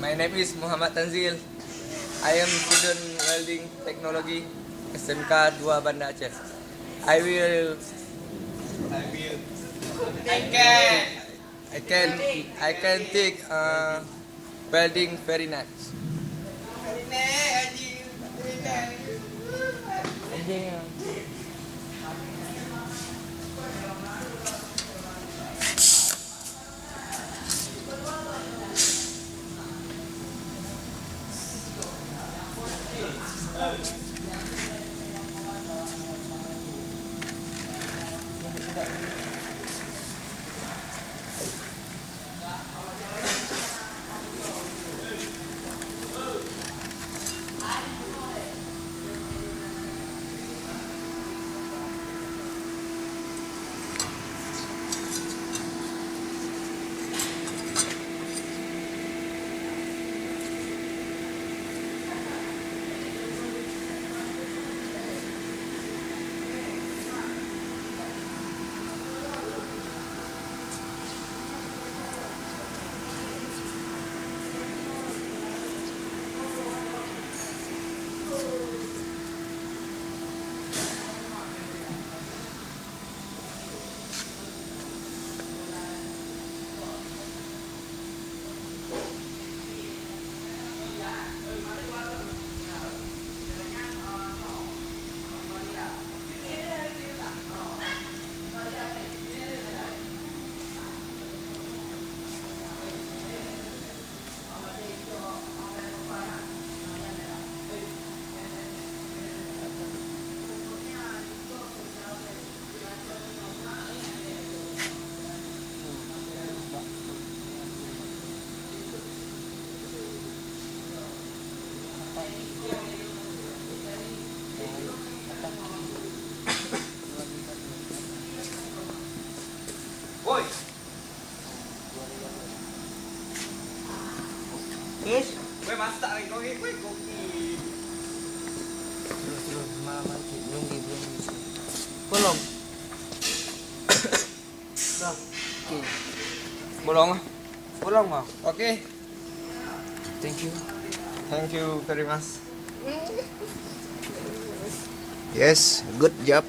My name is Muhammad Tanzil. I am student welding technology SMK 2 Banda Aceh. I will I can. I can I can take welding very nice. Woi. Yes. Gue masak lagi kopi. Terus mama belum belum. Dah. Okay. Bolong. Pulang mau. Okay. Thank you. Thank you very much. Yes, good job.